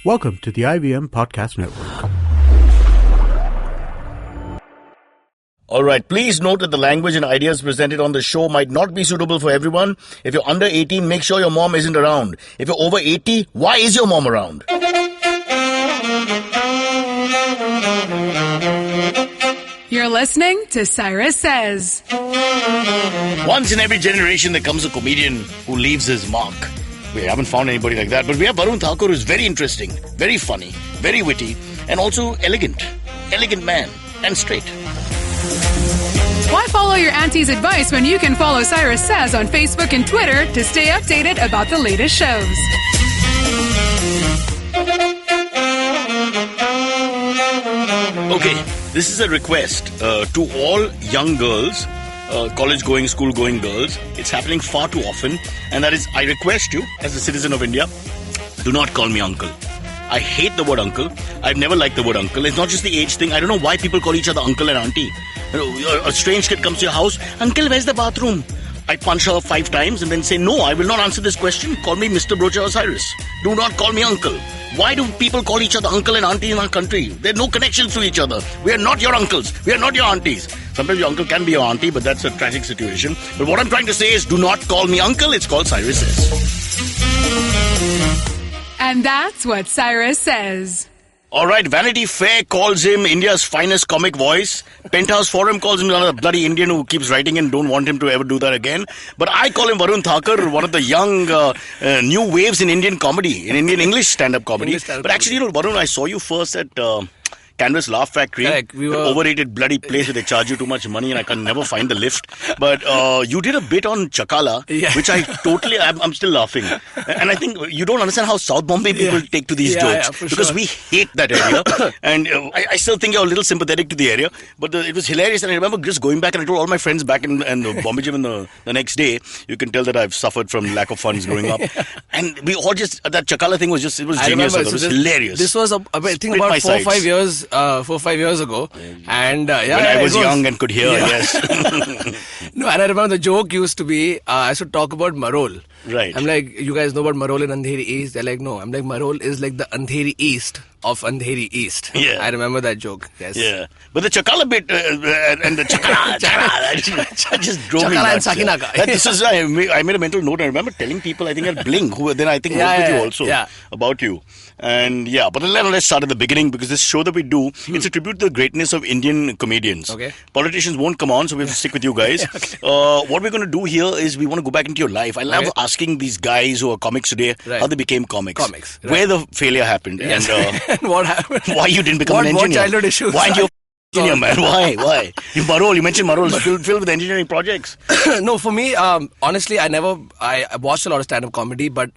Welcome to the IVM Podcast Network. All right, please note that the language and ideas presented on the show might not be suitable for everyone. If you're under 18, make sure your mom isn't around. If you're over 80, why is your mom around? You're listening to Cyrus Says. Once in every generation, there comes a comedian who leaves his mark. We haven't found anybody like that, but we have Varun Thakur, who's very interesting, very funny, very witty, and also elegant. Elegant man, and straight. Why follow your auntie's advice when you can follow Cyrus Says on Facebook and Twitter to stay updated about the latest shows? Okay, this is a request to all young girls, college-going, school-going girls. It's happening far too often, and that is, I request you, as a citizen of India, do not call me uncle. I hate the word uncle. I've never liked the word uncle. It's not just the age thing. I don't know why people call each other uncle and auntie. You know, a strange kid comes to your house, uncle, where's the bathroom? I punch her 5 times and then say, no, I will not answer this question. Call me Mr. Brocha Osiris. Do not call me uncle. Why do people call each other uncle and auntie in our country? There are no connections to each other. We are not your uncles. We are not your aunties. Sometimes your uncle can be your auntie, but that's a tragic situation. But what I'm trying to say is, do not call me uncle. It's called Cyrus Says. And that's what Cyrus says. All right, Vanity Fair calls him India's finest comic voice. Penthouse Forum calls him another bloody Indian who keeps writing and don't want him to ever do that again. But I call him Varun Thakur, one of the young new waves in Indian comedy, in Indian English stand-up comedy. But actually, you know, Varun, I saw you first at Canvas Laugh Factory. Correct. We were overrated bloody place where they charge you too much money and I can never find the lift. But you did a bit on Chakala, which I totally, I'm still laughing. And I think you don't understand how South Bombay people take to these jokes. Because we hate that area. And I still think you're a little sympathetic to the area. But it was hilarious. And I remember just going back and I told all my friends back in Bombay Gym the next day, you can tell that I've suffered from lack of funds growing up. And we all just, that Chakala thing was just, it was genius. It was hilarious. This was, I think, about 4 or 5 years. 4 or 5 years ago, and when I was young and could hear, yes. No, and I remember the joke used to be, I should talk about Marol. Right. I'm like, you guys know about Marol in Andheri East? They're like, no. I'm like, Marol is like the Andheri East of Andheri East. Yeah. I remember that joke. Yes. Yeah. But the Chakala bit and the Chakala just drove me nuts. Chakala and Sakinaka. This is, I made a mental note. I remember telling people, I think at Blink, who then I think worked with you also, about you. And but let's start at the beginning, because this show that we do, it's a tribute to the greatness of Indian comedians. Okay. Politicians won't come on, so we have to stick with you guys. What we're going to do here is we want to go back into your life. I love asking these guys who are comics today how they became comics. Where the failure happened. Yes. And what happened? Why you didn't become an engineer. What childhood issues? Why you engineer, man? Why? You mentioned Marol is filled with engineering projects. No, for me, honestly, I watched a lot of stand-up comedy, but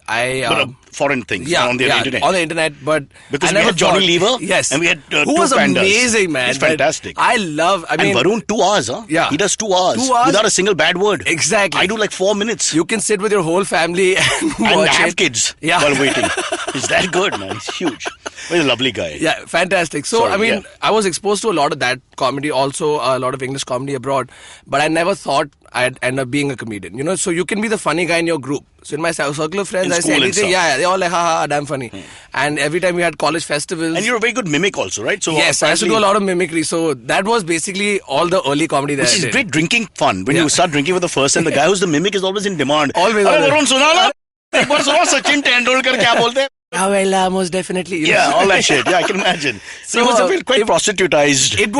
foreign things on the internet. On the internet, but because we had Johnny Lever, yes, and we had who was amazing, man. He's fantastic. I mean, and Varun 2 hours, huh? Yeah, he does 2 hours without a single bad word. Exactly. I do like 4 minutes. You can sit with your whole family and have kids while waiting. It's that good, man. He's huge. He's a lovely guy. Yeah, fantastic. So I was exposed to a lot of that comedy, also a lot of English comedy abroad, but I never thought I'd end up being a comedian. You know, so you can be the funny guy in your group. So in my circle of friends, I say anything. Yeah, they all like, ha, damn funny. And every time we had college festivals. And you're a very good mimic also, right? So yes, I used to do a lot of mimicry. So that was basically all the early comedy that I did. Which is great drinking fun. When you start drinking for the first time, the guy who's the mimic is always in demand. Always. Varun सुना ना? एक बार सुना Sachin Tendulkar क्या बोलते हैं? Well, most definitely. You know? All that shit. Yeah, I can imagine. So it was quite prostitutized. It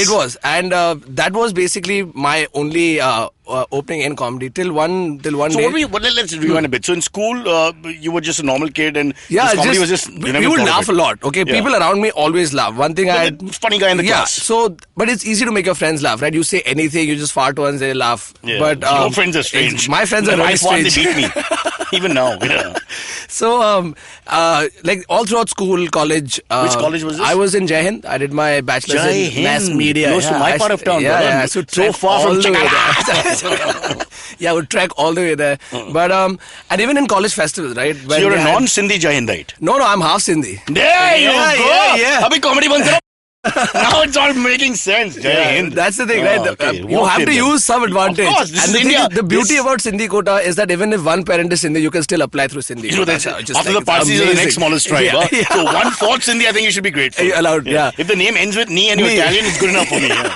was. And that was basically my only opening in comedy till one day. So let's rewind a bit. So in school, you were just a normal kid, and comedy was just. We would laugh a lot. Okay, people around me always laugh. One thing funny guy in the class. So, but it's easy to make your friends laugh, right? You say anything, you just fart once, they laugh. Yeah. But your friends are strange. My friends are really strange. They beat me. Even now. Yeah. So, like all throughout school, college. Which college was this? I was in Jai Hind. I did my bachelor's in mass media. Close to my part of town. Yeah. So far from Chakala. Yeah, I would trek all the way there. But and even in college festivals, right? So you're a non-Sindhi Jai Hindite? No, I'm half Sindhi. There you go. Yeah. Abhi comedy band karo. Now it's all making sense. Jai Hind. That's the thing, right? Okay. You have to use some advantage. Of course, this and is India. The beauty about Sindhi quota is that even if one parent is Sindhi, you can still apply through Sindhi. You know, that's after the Parsis are the next smallest tribe. So 1/4 Sindhi, I think you should be grateful. You're allowed, yeah. If the name ends with Ni and you're Italian, it's good enough for me. Yeah.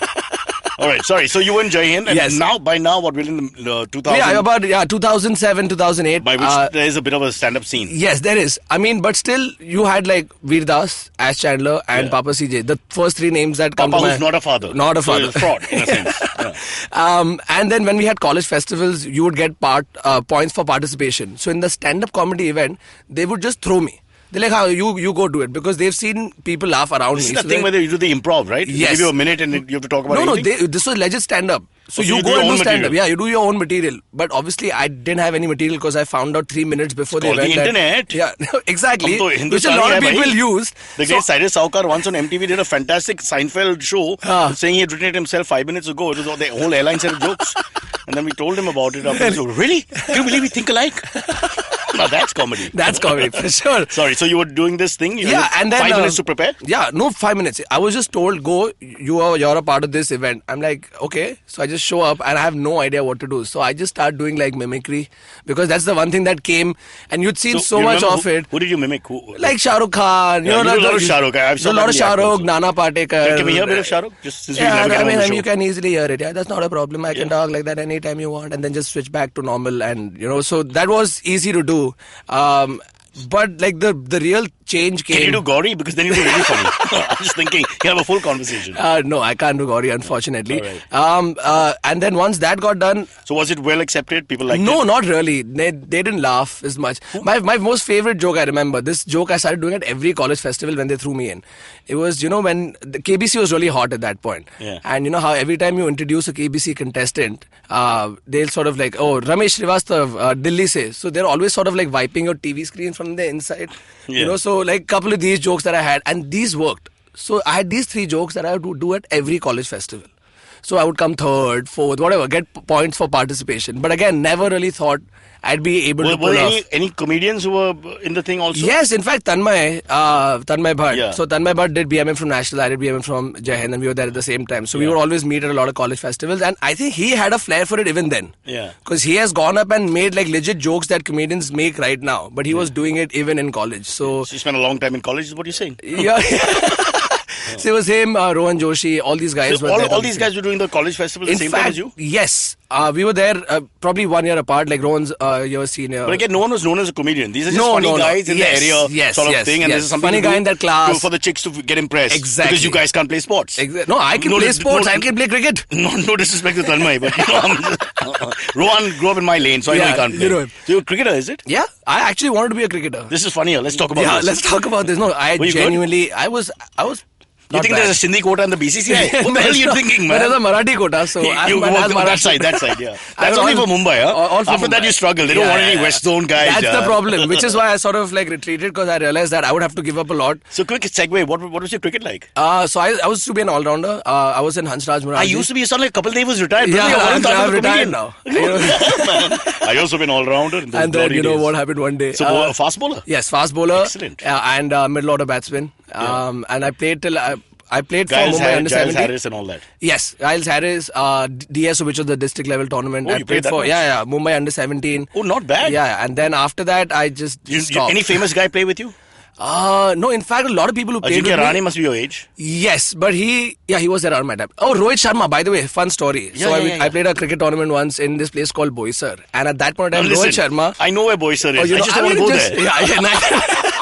All right, sorry. So you were in Jai Hind, and yes. by now, what we're in the 2000? Yeah, about 2007, 2008. By which there is a bit of a stand-up scene. Yes, there is. I mean, but still, you had like Veer Das, Ash Chandler, and Papa CJ. The first three names that come Papa, to who's not a father. Not a father. So fraud, in a sense. Yeah. And then when we had college festivals, you would get points for participation. So in the stand-up comedy event, they would just throw me. They're like, how you go do it, because they've seen people laugh around This me. is the thing where you do the improv, right? Yes. They give you a minute and you have to talk about anything? No, this was legit stand-up. So you you do go your and own do stand-up. material. Yeah, you do your own material. But obviously, I didn't have any material because I found out 3 minutes before the called event. the internet. Yeah, exactly. Hum to Which a Hindustani lot of hai, people bhai. used. The great Cyrus Saukar once on MTV did a fantastic Seinfeld show saying he had written it himself 5 minutes ago. It was all the whole airline set of jokes. And then we told him about it. After so, really? Can you believe we think alike? Now that's comedy. That's comedy, for sure. Sorry, so you were doing this thing? You had And then 5 minutes to prepare? Yeah, no 5 minutes. I was just told, go, you're a part of this event. I'm like, okay. So I just show up and I have no idea what to do. So I just start doing like mimicry, because that's the one thing that came, and you'd seen so you much remember of it. Who did you mimic? Like Shah Rukh Khan. Yeah, you do a lot of Shah Rukh. I've a saw lot that of in the Shah act Rukh, also. Nana Patekar. Can we hear a bit of Shah Rukh? Just since we Yeah, never get on the show. you can easily hear it. Yeah, that's not a problem. I can talk like that anytime you want, and then just switch back to normal. And so that was easy to do. But like the real change came. Can you do Gauri? Because then you'll be really funny. I'm just thinking, you can have a full conversation. No, I can't do Gauri, unfortunately. All And then once that got done. So was it well accepted? People liked it? No, not really. They didn't laugh as much. My most favorite joke, I remember, this joke I started doing at every college festival when they threw me in. It was, when the KBC was really hot at that point. Yeah. And you know how every time you introduce a KBC contestant, they'll sort of like, oh, Ramesh Srivastav, Delhi se. So they're always sort of like wiping your TV screen from the inside. Yeah. So like a couple of these jokes that I had, and these worked. So I had these 3 jokes that I would do at every college festival. So I would come 3rd, 4th, whatever, get points for participation. But again, never really thought I'd be able to pull were off. any comedians who were in the thing also? Yes, in fact, Tanmay Bhatt. Yeah. So Tanmay Bhatt did BMM from National, I did BMM from Jai Hind, and we were there at the same time. So we would always meet at a lot of college festivals, and I think he had a flair for it even then. Yeah. Because he has gone up and made like legit jokes that comedians make right now, but he was doing it even in college. So you spent a long time in college, is what you're saying? yeah. So it was him, Rohan Joshi, all these guys So were there. all these guys were doing the college festival at the same time as you? Yes. We were there probably 1 year apart, like Rohan's year senior. But again, no one was known as a comedian. These are just funny guys in the area sort of thing. And this is something funny guy in that class. for the chicks to get impressed. Exactly. Because you guys can't play sports. No, I can play sports. I can play cricket. No disrespect to Tanmay, but Rohan grew up in my lane, so I know he can't play. You know him. So you're a cricketer, is it? Yeah, I actually wanted to be a cricketer. This is funnier. Let's talk about this. Let's talk about this. No, I Were you genuinely, I was. You think there's a Sindhi quota in the BCCI? What the hell are you thinking, man? There's a Marathi quota, so you work on that side, yeah. That's only for Mumbai, huh? After that, you struggle. They don't want any West Zone guys. That's the problem, which is why I sort of like retreated, because I realized that I would have to give up a lot. So quick segue, what was your cricket like? So I was to be an all-rounder. I was in Hansraj Murarji. I used to be, you sound like Kapil Dev was retired. Yeah, I'm retired now. I also been all-rounder. And then, what happened one day. So fast bowler? Yes, fast bowler. Excellent. And middle-order batsman. And I played till... I played for Mumbai under 17. Giles Harris and all that. Yes, Giles Harris, DSO, which was the district level tournament. Oh, I you played played for that Mumbai under 17. Oh, not bad. Yeah, and then after that, I just stopped. Any famous guy play with you? No, in fact, a lot of people who played with Ajinkya me. Rahane must be your age. Yes, but he was around my time. Oh, Rohit Sharma, by the way, fun story. I played a cricket tournament once in this place called Boisar, and at that point in time, Rohit Sharma. I know where Boisar is. I just don't want to go there.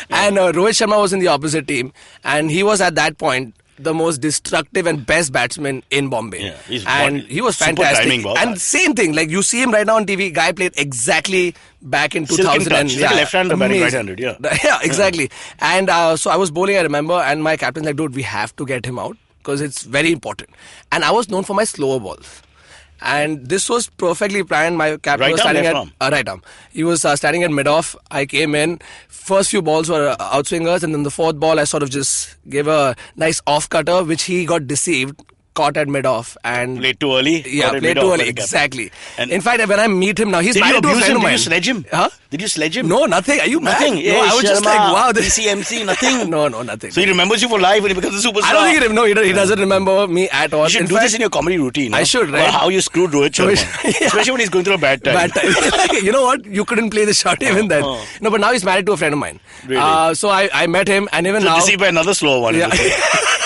And Rohit Sharma was in the opposite team, and he was at that point the most destructive and best batsman in Bombay. Yeah, he was super fantastic. timing, Bob. And same thing, like you see him right now on TV, guy played exactly back in 2000. He's like a left-hander batting right-handed, yeah. Yeah, exactly. And so I was bowling, I remember, and my captain's like, dude, we have to get him out because it's very important. And I was known for my slower balls. And this was perfectly planned. My captain was standing at right arm. He was standing at mid-off. I came in. First few balls were outswingers, and then the 4th ball I sort of just gave a nice off cutter, which he got deceived caught at mid-off and played too early. Yeah, played too early. Exactly. And in fact, when I meet him now, he's did you married to a abuse friend him? of mine. Did you sledge him? Huh? Did you sledge him? No, nothing. Are you Nothing. mad? Yeah, No, I was just like, wow. DCMC, nothing. No, nothing. So he remembers you for life when he becomes a superstar. I don't think he doesn't remember me at all. You should do this in your comedy routine. I should, right? Or how you screwed Rohit Sharma. Yeah. Especially when he's going through a bad time. Bad time. You know what? You couldn't play the shot even then. No, but now he's married to a friend of mine. Really? So I met him, and even So now. deceived by another slower one. Yeah.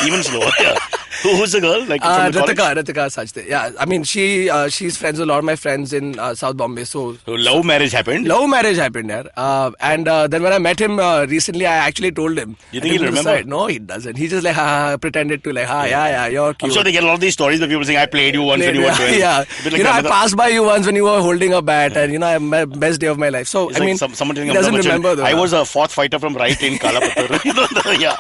Even slower. Yeah. Who's the girl? Like from the college? Ritika Sajde. Yeah, I mean she's friends with a lot of my friends in South Bombay. So love marriage happened. Love marriage happened, yeah. And then when I met him recently, I actually told him. You think he'll remember? No, he doesn't. He just like pretended to like, yeah, you're cute. I'm sure they get a lot of these stories where people saying, I played you once when you were 12. Yeah. Like I passed by you once when you were holding a bat, and I had my best day of my life. So it's I mean, someone telling he doesn't remember though. I was a fourth fighter from right in Kalapatar. Yeah.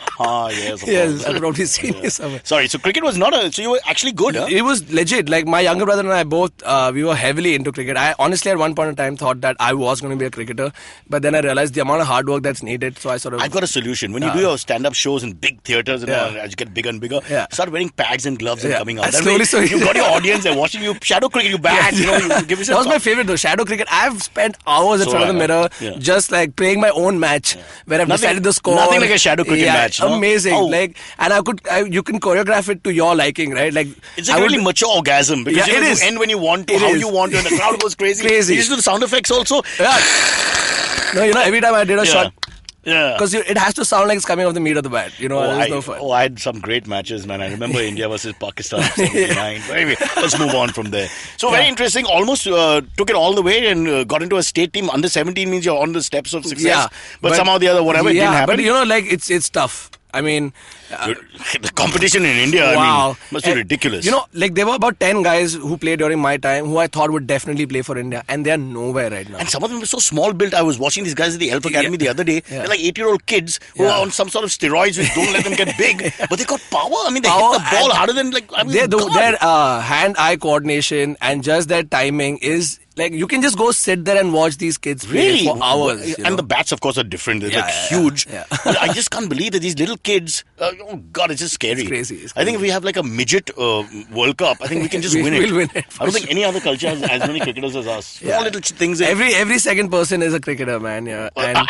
Yes. Yes, I've probably seen you somewhere. Sorry, so cricket was not so you were actually good, huh? It was legit. Like my younger brother and I both, we were heavily into cricket. I honestly at one point in time thought that I was going to be a cricketer, but then I realized the amount of hard work that's needed. So I sort of. I've got a solution. When you do your stand-up shows in big theatres and all, as you get bigger and bigger, start wearing pads and gloves and coming out. Slowly, you've got your audience. They're watching you. Shadow cricket, you bat. You give yourself. That was my favorite though. Shadow cricket. I've spent hours in front of the mirror, just like playing my own match where I've decided the score. Nothing like a shadow cricket match. No? Amazing. Like, and you can choreograph it to your liking, right? Like, it's a really mature orgasm because you end when you want to, how you want to, and the crowd goes crazy. You used to do the sound effects also. Yeah. No, every time I did a shot. Yeah. Because it has to sound like it's coming off the meat of the bat. There's no fun. I had some great matches, man. I remember India versus Pakistan 79. But anyway, let's move on from there. So very interesting. Almost took it all the way and got into a state team. Under 17 means you're on the steps of success. Yeah, but somehow the other, whatever, it didn't happen. But it's tough. I mean, the competition in India, wow. Must be ridiculous. Like there were about 10 guys who played during my time who I thought would definitely play for India, and they are nowhere right now. And some of them were so small built. I was watching these guys at the Elf Academy the other day. They're like 8-year-old kids who are on some sort of steroids which don't let them get big, but they got power. I mean, they hit the ball harder than their hand-eye coordination and just their timing is. Like, you can just go sit there and watch these kids play for hours. And the bats, of course, are different. They're huge. Yeah. I just can't believe that these little kids, oh God, it's just scary. It's crazy. I think if we have like a midget World Cup, I think we can just win it. We'll win it. I don't think any other culture has as many cricketers as us. Small little things. Every second person is a cricketer, man. Yeah.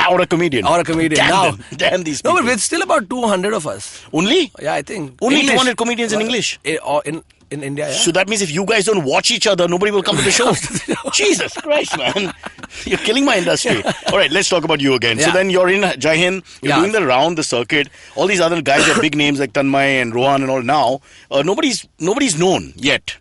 Or a comedian. Damn these people. No, but it's still about 200 of us. Only? Yeah, I think. Only English. 200 comedians in English? In India, yeah. So that means if you guys don't watch each other, nobody will come to the show. Jesus Christ, man. You're killing my industry. All right, let's talk about you again. So then you're in Jai Hind, you're doing the round, the circuit. All these other guys are big names like Tanmay and Rohan and all now. Nobody's known yet.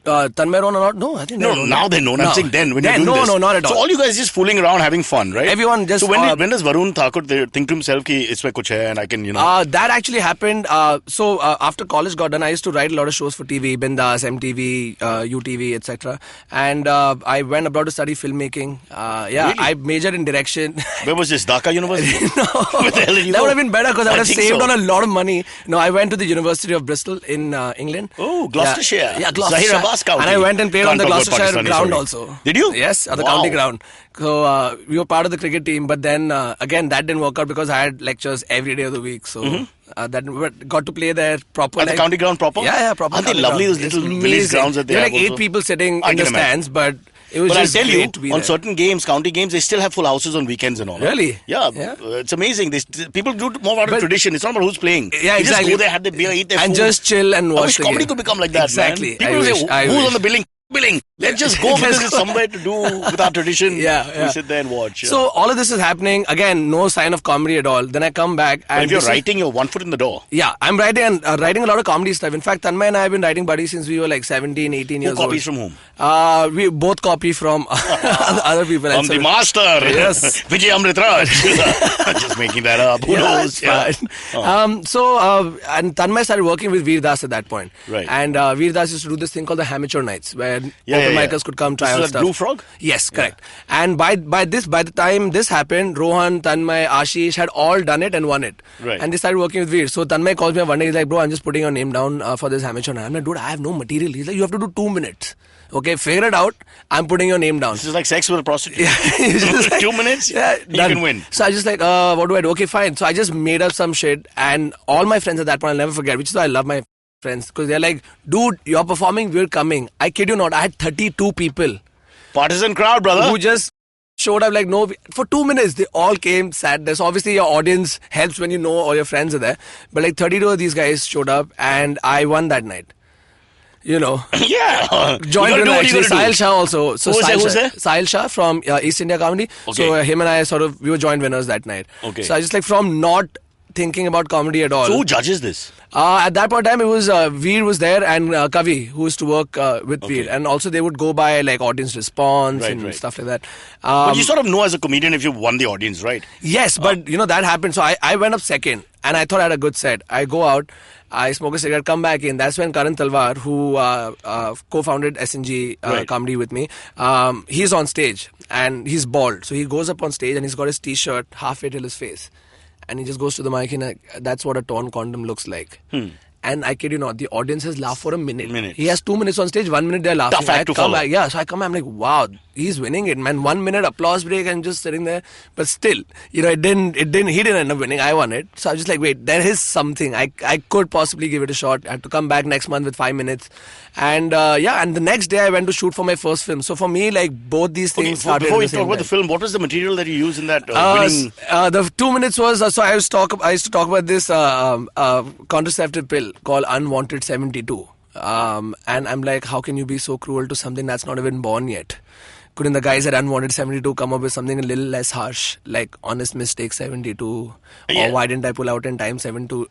Tanmay Rohan or not? No, I think now they're known. I'm saying then when you're doing this. No, not at all. So all you guys just fooling around, having fun, right? Everyone just. So when does Varun Thakur think to himself ki isme kuch hai and I can that actually happened. So after college got done, I used to write a lot of shows for TV, Bindas, MTV, UTV, etc. And I went abroad to study filmmaking. Really? I majored in direction. Where was this? Dhaka University? No. Where the hell did you go? That would have been better because I would have saved on a lot of money. No, I went to the University of Bristol in England. Oh, Gloucestershire. Yeah, Gloucestershire. County. And I went and played on the Gloucestershire ground also. Did you? Yes, at the county ground. So we were part of the cricket team, but then again that didn't work out because I had lectures every day of the week. So that got to play there proper. At the county ground proper? Yeah, proper. Aren't they lovely, those little village grounds that they have? There were like 8 people sitting in the stands, but it was just great you, to be on there. Certain games, county games, they still have full houses on weekends and all. Really? Yeah. It's amazing. People do more out of tradition. It's not about who's playing. Yeah, exactly. Just go there, have their beer, eat their food. And just chill and watch. I wish comedy could become like that, exactly. man. People say, who's on the billing? Let's just go because it's somewhere to do with our tradition. We sit there and watch. So all of this is happening. Again, no sign of comedy at all. Then I come back. And if you're writing, you're 1 foot in the door. Yeah, I'm writing a lot of comedy stuff. In fact, Tanmay and I have been writing buddies since we were like 17, 18 years old. Who copies from whom? We both copy from other people. From the master. Yes. Vijay Amritraj. Just making that up. Who knows? And Tanmay started working with Veer Das at that point. Right. And Veer Das used to do this thing called the Amateur Nights where open micers could come try out stuff. Blue Frog? Yes, correct. And by the time this happened, Rohan, Tanmay, Ashish had all done it and won it. Right. And they started working with Veer. So Tanmay calls me one day, he's like, bro, I'm just putting your name down for this amateur night. I'm like, dude, I have no material. He's like, you have to do 2 minutes. Okay, figure it out. I'm putting your name down. This is like sex with a prostitute. Yeah. 2 minutes? Yeah, you can win. So I just like, what do I do? Okay, fine. So I just made up some shit and all my friends at that point, I'll never forget, which is why I love my friends because they're like, dude, you're performing, we're coming. I kid you not, I had 32 people Partisan crowd, brother. who just showed up like no for 2 minutes. They all came, sat there. So obviously your audience helps when you know all your friends are there. But like 32 of these guys showed up, and I won that night. You know, Yeah. joined winner actually. Sahil Shah also. So Who's there? Sahil Shah from East India Comedy. Okay. So him and I we were joint winners that night. Okay. So I just like from not thinking about comedy at all. So who judges this? At that point in time, it was Veer was there and Kavi, who used to work with Veer. And also they would go by like audience response and stuff like that. But you sort of know as a comedian if you've won the audience, right? Yes, but you know, that happened. So I went up second and I thought I had a good set. I go out, I smoke a cigarette, come back in. That's when Karan Talwar, who co-founded SNG Comedy with me, he's on stage and he's bald. So he goes up on stage and he's got his t-shirt halfway till his face. And he just goes to the mic and that's what a torn condom looks like. And I kid you not, the audience has laughed for a minute. He has 2 minutes on stage, 1 minute they're laughing. Tough act to follow. Yeah, so I come back, I'm like, wow, he's winning it, man. 1 minute applause break and just sitting there. But still, you know, he didn't end up winning. I won it. So I was just like, wait, there is something. I could possibly give it a shot. I had to come back next month with 5 minutes. And and the next day I went to shoot for my first film. So for me, like, both these things started. Before we talk about the film, what was the material that you used in that winning? The 2 minutes was, so I used to talk about this contraceptive pill called Unwanted 72. And I'm like, how can you be so cruel to something that's not even born yet? Couldn't the guys at Unwanted 72 come up with something a little less harsh, like Honest Mistake 72, or Why Didn't I Pull Out in Time 72,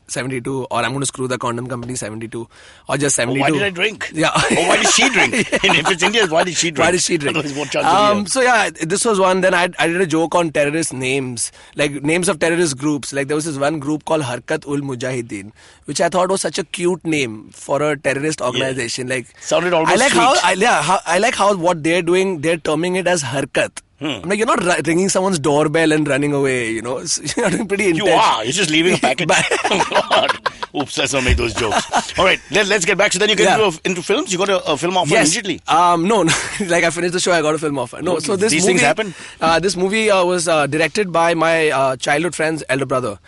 or I'm going to screw the condom company 72, or just 72. Why did I drink? Yeah. Or why did she drink? And if it's India, why did she drink? Why did she drink? Otherwise, what chance did he have? So yeah, this was one. Then I did a joke on terrorist names, like names of terrorist groups. Like there was this one group called Harkat ul Mujahideen, which I thought was such a cute name for a terrorist organization. Like sounded almost I like sweet. I like how what they're doing. They're terming it as harkat. I'm like, you're not ringing someone's doorbell and running away, you know. You're doing pretty intense. You are. You're just leaving a packet. Oh, God. Oops, let's not make those jokes. All right, let's get back. So then you get into films? You got a film offer immediately? No. Like I finished the show, I got a film offer. No, so this These movie, things happen? This movie was directed by my childhood friend's elder brother.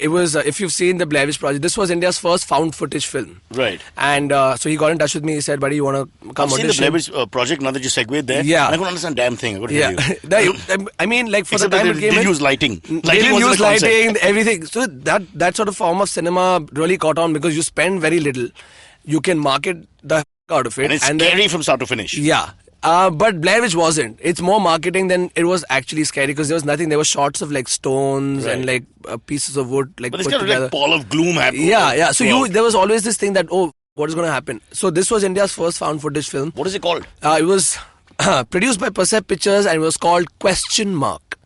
It was, if you've seen the Blair Witch Project, this was India's first found footage film. Right. And so he got in touch with me. He said, buddy, you want to come I've seen audition? the Blair Witch Project, now that you segued there. Yeah. I couldn't understand damn thing. I got to tell you. I mean, like for Except the time that it they came did in, use lighting. they didn't was use the concept. lighting, everything. So that sort of form of cinema really caught on because you spend very little. You can market the out of it. And it's scary from start to finish. Yeah. But Blair Witch wasn't. It's more marketing than it was actually scary because there was nothing. There were shots of like stones and like pieces of wood like But put it's kind of together. like Ball of Gloom happening. Yeah. So there was always this thing that, what is going to happen? So this was India's first found footage film. What is it called? It was produced by Percept Pictures and it was called Question Mark.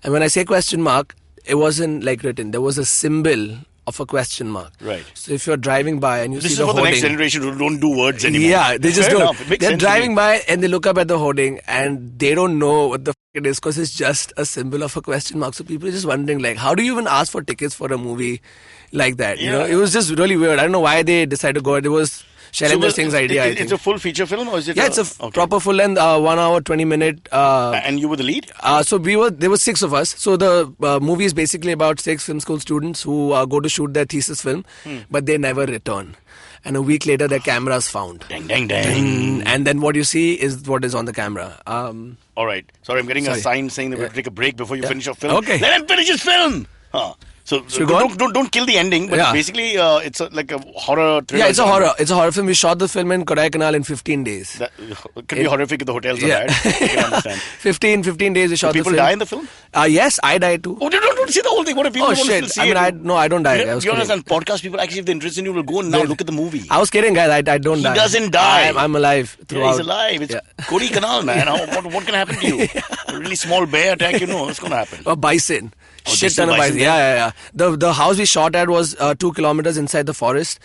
And when I say question mark, it wasn't like written. There was a symbol of a question mark. Right. So if you're driving by and you This see is the for the hoarding, next generation who don't do words anymore. yeah, they just Fair don't. enough. It makes They're sense to me. driving by and they look up at the hoarding and they don't know what the f- it is because it's just a symbol of a question mark. So people are just wondering, like, how do you even ask for tickets for a movie like that? You know, it was just really weird. I don't know why they decided to go. It was Shailendra Singh's idea. I think. It's a full feature film, or is it? Yeah, it's a proper full length, 1 hour, 20 minute. And you were the lead? So there were 6 of us. So the movie is basically about 6 film school students who go to shoot their thesis film, but they never return. And a week later, their camera is found. Dang, dang, dang. And then what you see is what is on the camera. All right. Sorry, I'm getting a sign saying that we have to take a break before you finish your film. Okay. Let him finish his film. Huh. So we go on? don't kill the ending, but basically it's like a horror thriller. Yeah, it's a horror. It's a horror film. We shot the film in Kodaikanal in 15 days. That could be horrific if the hotels are bad. I can understand. 15 days we shot the film. People die in the film? Yes, I died too. Oh, don't see the whole thing. What if people want to shit. see I mean, it? I don't die. You understand, podcast people, actually, if they're interested in you, will go and now look at the movie. I was kidding, guys. I don't die. He doesn't die. I'm alive throughout. Yeah, he's alive. It's Kodaikanal, man. What can happen to you? A really small bear attack, you know what's going to happen. A bison. Shit ton of bison. bison. Yeah. The house we shot at was 2 kilometers inside the forest.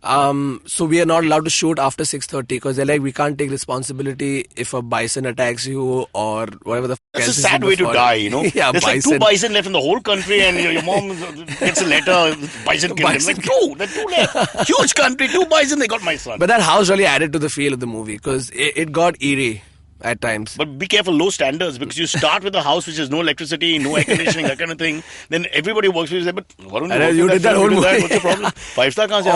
So we are not allowed to shoot after 6:30 because they're like, we can't take responsibility if a bison attacks you or whatever the That's else a is in sad the way to forest. die, you know. Yeah, There's bison. like 2 bison left in the whole country and your mom gets a letter, bison killed him. Like, 2, there's 2 left. Huge country, 2 bison, they got my son. But that house really added to the feel of the movie because it got eerie. at times. But be careful, low standards, because you start with a house which has no electricity, no air conditioning, that kind of thing. Then everybody works with you. Say, but Varun, you did that whole movie. What's the problem? 5-star can't say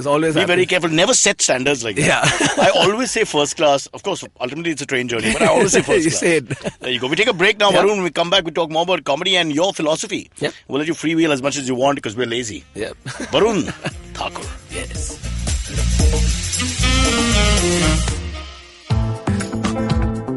Always. Be very careful. Never set standards like that. Yeah. I always say first class. Of course, ultimately it's a train journey, but I always say first You class. say it. There you go. We take a break now, Varun. When we come back, we talk more about comedy and your philosophy. Yep. We'll let you freewheel as much as you want because we're lazy. Yep. Varun Thakur. Yes.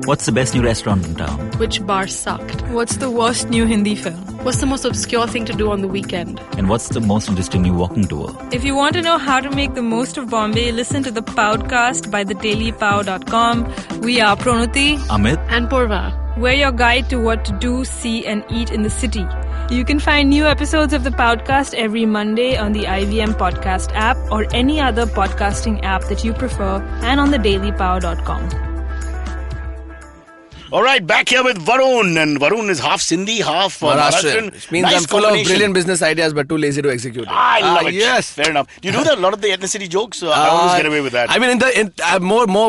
What's the best new restaurant in town? Which bar sucked? What's the worst new Hindi film? What's the most obscure thing to do on the weekend? And what's the most interesting new walking tour? If you want to know how to make the most of Bombay, listen to the Podcast by thedailypow.com. We are Pronuti, Amit? And Purva. We're your guide to what to do, see, and eat in the city. You can find new episodes of the Podcast every Monday on the IVM Podcast app or any other podcasting app that you prefer, and on thedailypow.com. All right, back here with Varun. And Varun is half Sindhi, half Maharashtrian. Which means Nice I'm full of combination. brilliant business ideas but too lazy to execute it. I love it. Yes. Fair enough. Do you do that? A lot of the ethnicity jokes? I always get away with that. I mean,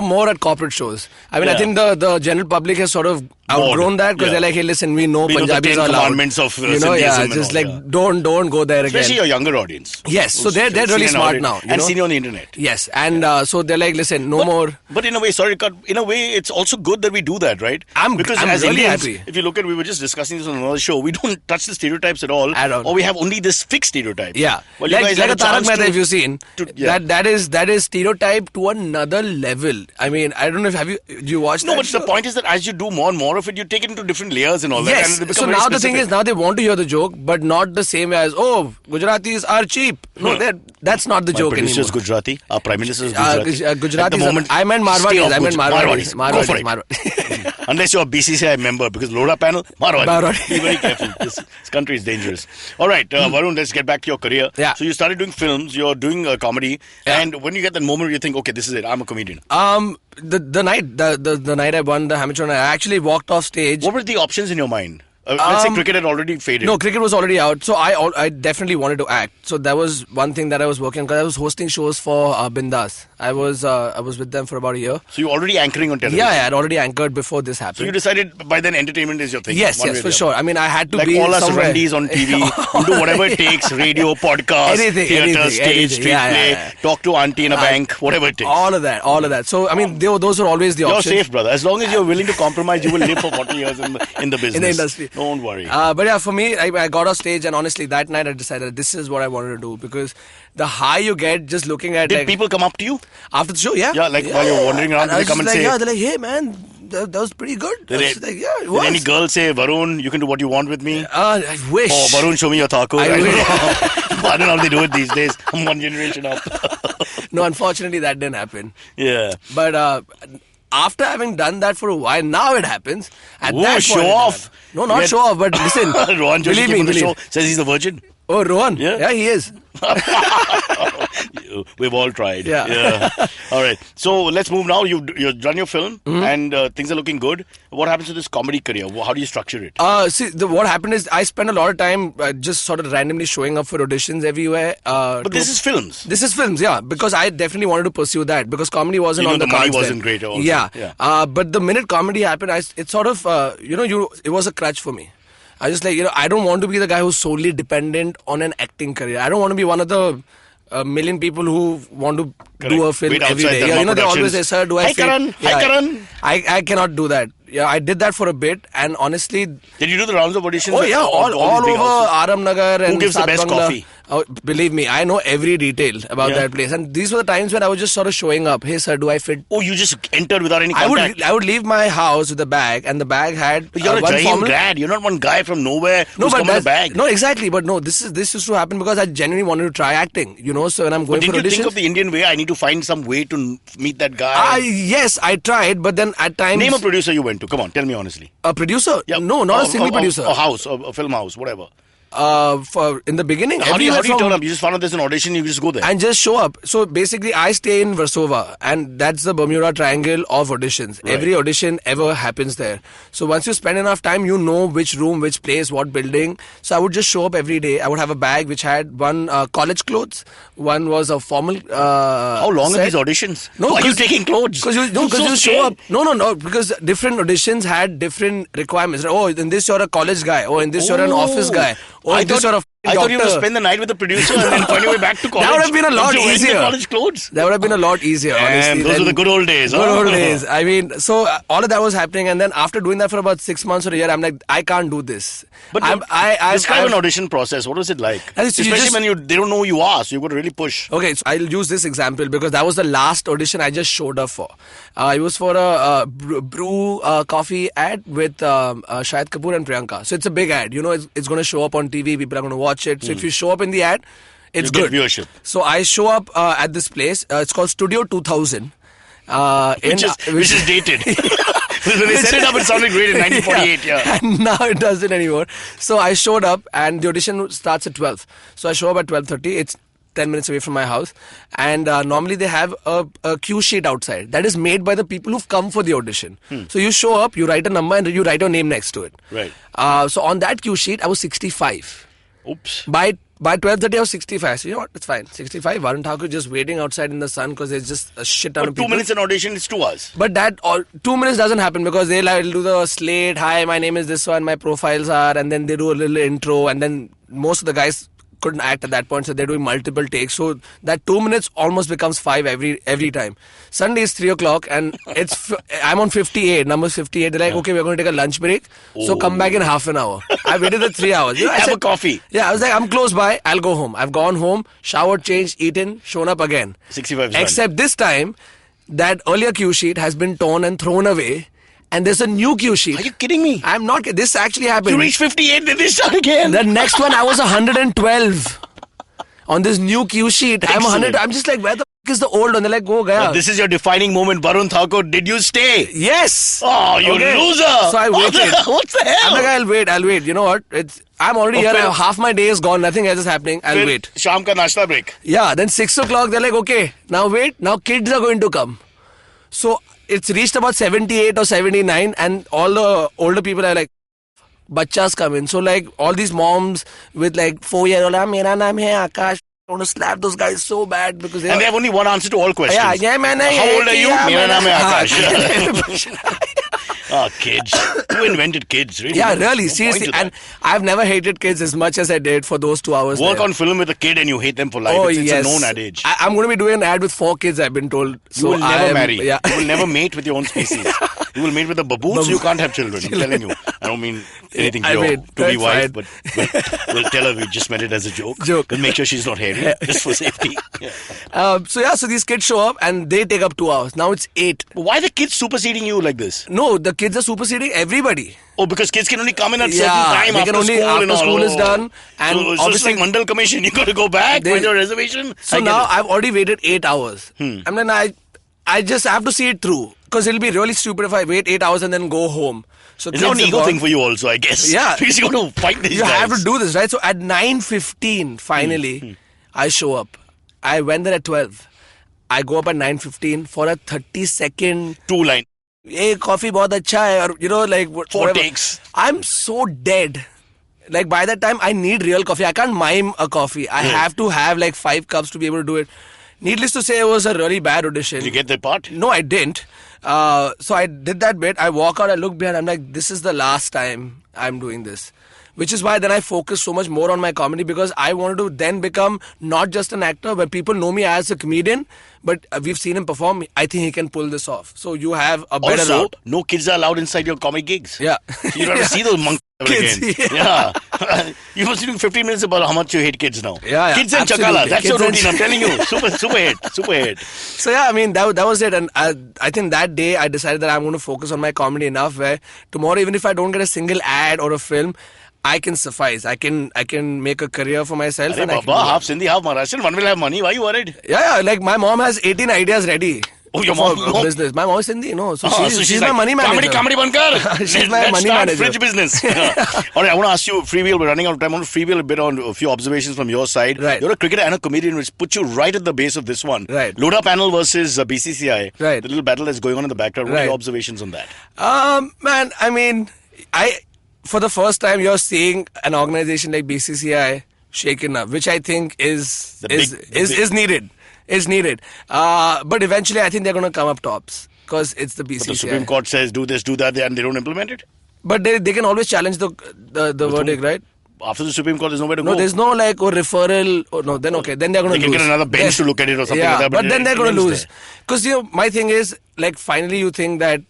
more at corporate shows. I mean, Yeah. I think the general public has sort of outgrown that because they're like, hey, listen, we know We know the Punjabis 10 are loud. commandments of, yeah, Sindhism just and like all, don't go there Especially again. your younger audience. Yes, so they're Who's really seen smart it now. and seen it on the internet. Yes, and so they're like, listen, no more. But in a way, sorry, Kat, in a way, it's also good that we do that, right? Because I'm as really Indians, happy. if you look at, we were just discussing this on another show, we don't touch the stereotypes at all. Or we have only this fixed stereotype. Yeah, Well, you like guys had a a Tarak chance Mehta, to- if you've seen, yeah. that is stereotype to another level. I mean, I don't know if do you watch No, that but show? the point is that as you do more and more of it, you take it into different layers and all that. Yes. And they So become now very the thing specific. is, now they want to hear the joke, but not the same way as, oh, Gujaratis are cheap. No, that's not the My joke producer is anymore. Gujarati. Our Prime Minister is Gujarati. At the Gujaratis. moment, I meant stay off Marwadis. Go for it. Unless you're a BCCI member, because Lora panel, Marwadi. Marwadi. Be very careful. This country is dangerous. All right, Varun, let's get back to your career. Yeah. So you started doing films, you're doing comedy, Yeah. and when you get that moment where you think, okay, this is it, I'm a comedian. The night I won the Hamilton, I actually walked off stage. What were the options in your mind? Let's say cricket had already faded. No, cricket was already out, so I definitely wanted to act. So that was one thing that I was working on, because I was hosting shows for Bindas. I was with them for about a year. So you're already anchoring on television. Yeah, I had already anchored before this happened. So you decided by then entertainment is your thing. Yes, one way or for the sure. other. I mean, I had to Like be all us somewhere. Rundis on TV, we'll do whatever it takes, radio, podcast, theatre, stage, street play, talk to auntie in a bank, whatever it takes. All of that. So, I mean, those were always the You're options. safe, brother. As long as you're willing to compromise, you will live for 40 years in the business. In the industry. Don't worry. But yeah, for me, I got off stage, and honestly, that night I decided this is what I wanted to do, because the high you get just looking at Did people come up to you? after the show, yeah. Yeah, like while you're wandering around, And I they come was and just say... like, yeah, they're like, hey man, that was pretty good. I Did, was like, yeah, it did was. any girl say, Varun, you can do what you want with me? I wish. Oh, Varun, show me your taco. I wish. I don't know how they do it these days. I'm one generation up. No, unfortunately, that didn't happen. Yeah. But after having done that for a while, now it happens. At Ooh, that point show in off. time- No, not Yeah. show off, but listen. Rohan Joshi believe came me, on the believe. show, says he's a virgin. Oh, Rohan? Yeah? Yeah, he is. We've all tried. Yeah. All right. So let's move now. You've done your film and things are looking good. What happens to this comedy career? How do you structure it? See, what happened is I spent a lot of time just sort of randomly showing up for auditions everywhere. But this is films. This is films, yeah, because I definitely wanted to pursue that, because comedy wasn't You know on the the money cards wasn't then. great also. Yeah. Yeah. But the minute comedy happened, it sort of, it was a crutch for me. I just like, I don't want to be the guy who's solely dependent on an acting career. I don't want to be one of the million people who want to do a film Wait every outside day. Dharma Yeah, they always Productions. say, sir, do I Hi, fit? Karan. Hi, Karan. I cannot do that. Yeah, I did that for a bit, and honestly, Did you do the rounds of auditions? oh yeah, all these over big houses? Aram Nagar and Who gives the Sat best Bangla. coffee? Oh, believe me, I know every detail about Yeah. that place. And these were the times when I was just sort of showing up. Hey sir, do I fit? Oh, you just entered without any contact. I would leave my house with a bag, and the bag had But you're a one Jai Hind formal. grad. You're not one guy from nowhere who's but come with a that's- bag. No, exactly. But no, this used to happen because I genuinely wanted to try acting. So when I'm going But for didn't you auditions, think of the Indian way? I need to find some way to meet that guy. yes, I tried, but then at times Name a producer you went to. Come on, tell me honestly. a producer. No, not a single producer. A house, a film house, whatever. for in the beginning. How do you turn up? You just found out there's an audition, you just go there. And just show up. So basically, I stay in Versova, and that's the Bermuda Triangle of auditions. Right. Every audition ever happens there. So once you spend enough time, you know which room, which place, what building. So I would just show up every day. I would have a bag which had one college clothes, one was a formal. How long set. are these auditions? No, why are you taking clothes? Because you show up. No. Because different auditions had different requirements. Oh, in this you're a college guy. Oh, in this you're an office guy. Oh, in this you're a I thought you were doctor. to spend the night with the producer and then find your way back to college. That would have been a lot Don't you wear easier. the college clothes? That would have been a lot easier, honestly. Those were the good old days. Good old days. I mean, so all of that was happening, and then after doing that for about 6 months or a year, I'm like, I can't do this. But describe an audition process. What was it like? Especially when they don't know who you are, so you've got to really push. Okay, so I'll use this example because that was the last audition I just showed up for. It was for a brew coffee ad with Shahid Kapoor and Priyanka. So it's a big ad. You know, it's going to show up on TV. People are going to watch it. So if you show up in the ad, it's You good get viewership. So I show up at this place. It's called Studio 2000. Which is dated. When they set it up, it sounded great in 1948. Yeah. And now it doesn't anymore. So I showed up, and the audition starts at 12. So I show up at 12:30. It's 10 minutes away from my house, and normally they have a cue sheet outside that is made by the people who've come for the audition. So you show up, you write a number, and you write your name next to it. Right. So on that cue sheet, I was 65. Oops. By 12:30, I was 65. So you know what? It's fine. 65. Varun Thakur just waiting outside in the sun because there's just a shit ton of But 2 people. minutes in audition, it's 2 hours. But that 2 minutes doesn't happen because they'll do the slate. Hi, my name is this one. My profiles are, and then they do a little intro, and then most of the guys couldn't act at that point, so they're doing multiple takes. So that 2 minutes almost becomes 5 every time. Sunday is 3 o'clock, and I'm on 58, number 58. They're like, okay, we're going to take a lunch break, so come back in half an hour. I waited the 3 hours. You know, I Have said, a coffee. Yeah, I was like, I'm close by. I'll go home. I've gone home, showered, changed, eaten, shown up again. 65 is Except this time, that earlier cue sheet has been torn and thrown away, and there's a new cue sheet. Are you kidding me? I'm not. This actually happened. You reached 58, then they start again. The next one, I was 112 on this new cue sheet. I'm 100. I'm just like, where the f is the old one? They're like, go gaya. This is your defining moment, Varun Thakur. Did you stay? Yes. Oh, you loser. So I waited. What the hell? I'm like, I'll wait. You know what? I'm already here. Phil. Half my day is gone. Nothing else is happening. I'll wait. Sham ka nashta break. Yeah. Then 6 o'clock, they're like, okay, now wait. Now kids are going to come. So it's reached about 78 or 79, and all the older people are like, bachas come in. So like all these moms with like 4-year-old, mera naam hai Akash. I want to slap those guys so bad because And they have only one answer to all questions. Yeah, maine How old are you? Mera naam hai Akash. Akash. Oh, kids. Who invented kids? Really? Yeah, No really, point seriously. to that. And I've never hated kids as much as I did for those 2 hours. Work there. on film with a kid and you hate them for life. Oh, it's yes. a known adage. I'm going to be doing an ad with 4 kids, I've been told. You will never marry. Yeah. You will never mate with your own species. You will mate with a baboon, so you can't have children. I'm telling you. I don't mean anything to be that's wife, fine. but we'll tell her we just meant it as a joke. We'll make sure she's not hairy, just for safety. Yeah. So these kids show up and they take up 2 hours. Now it's 8. But why are the kids superseding you like this? No, the kids are superseding everybody. Oh, because kids can only come in at certain Yeah, time they after can only school and after all. school is done, and so it's obviously like Mandal Commission. You got to go back, find your reservation. So now I've already waited 8 hours. And then I just have to see it through. Because it'll be really stupid if I wait 8 hours and then go home. So it's not an ego thing for you also, I guess. Yeah. Because you got to fight these You guys. have to do this, right? So at 9:15, finally, I show up. I went there at 12. I go up at 9:15 for a 30-second... 2 line. Hey, coffee bahut acha hai. Or, you know, like... 4 whatever. takes. I'm so dead. Like, by that time, I need real coffee. I can't mime a coffee. I have to have, like, 5 cups to be able to do it. Needless to say, it was a really bad audition. Did you get that part? No, I didn't. So I did that bit. I walk out, I look behind, I'm like, this is the last time I'm doing this. Which is why then I focus so much more on my comedy, because I wanted to then become not just an actor, but people know me as a comedian, but we've seen him perform. I think he can pull this off. So you have a better Also, route. no kids are allowed inside your comic gigs. Yeah. You don't have to see those monkeys ever Kids, again. Yeah. You must be doing 15 minutes about how much you hate kids now. Yeah, Kids and absolutely. Chakala. That's Kids your and routine. I'm telling you. Super hit. So yeah, I mean, that was it. And I think that day I decided that I'm going to focus on my comedy enough where tomorrow, even if I don't get a single ad or a film, I can suffice. I can make a career for myself. Hey, and I Baba, can half Sindhi, half Maharashtrian. One will have money. Why are you worried? Yeah, like my mom has 18 ideas ready. Oh, your for mom? business. My mom is Sindhi, no. So she's like, my money manager. Comedy bankar. She's my Let's money start manager. Fridge business. All right, I want to ask you, Freewheel, we're running out of time. I want to freewheel a bit on a few observations from your side. Right. You're a cricketer and a comedian, which puts you right at the base of this one. Right. Lodha panel versus BCCI. Right. The little battle that's going on in the background. What are Right. your observations on that? Man, I mean, for the first time, you're seeing an organization like BCCI shaken up, which I think is needed. Is needed. But eventually, I think they're going to come up tops because it's the BCCI. But the Supreme Court says do this, do that, and they don't implement it? But they can always challenge the verdict, right? After the Supreme Court, there's nowhere to go. No, there's no like referral. Or no, then okay, then they're going to lose. They can get another bench to look at it or something like that. But then they're going to lose. Because, my thing is, like, finally you think that,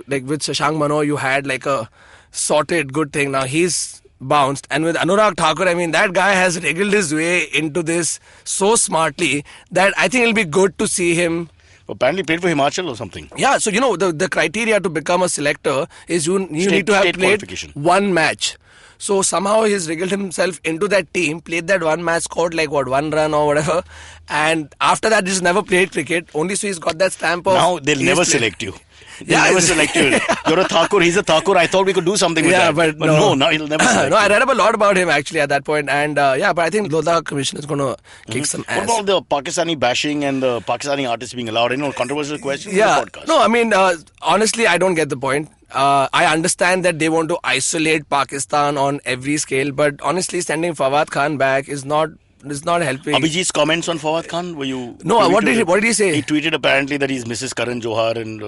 like, with Shashank Manohar, you had, like, a sorted good thing. Now he's bounced. And with Anurag Thakur, I mean, that guy has wriggled his way into this so smartly that I think it'll be good to see him. Apparently played for Himachal or something. Yeah, so, the criteria to become a selector is you need to have played one match. So somehow he's wriggled himself into that team, played that one match, scored like 1 run or whatever, and after that he's never played cricket, only so he's got that stamp of... Now they'll never select you. They'll never select you. You're a Thakur, he's a Thakur, I thought we could do something with that. But no, now he'll never select No, I read up a lot about him actually at that point, and but I think Lodha Commission is going to kick some ass. What about the Pakistani bashing and the Pakistani artists being allowed? Controversial questions yeah. in the podcast. No, I mean, honestly, I don't get the point. I understand that they want to isolate Pakistan on every scale, but honestly, sending Fawad Khan back is not helping. Abhijit's comments on Fawad Khan, were you... No, what did he say? He tweeted apparently that he's Mrs. Karan Johar and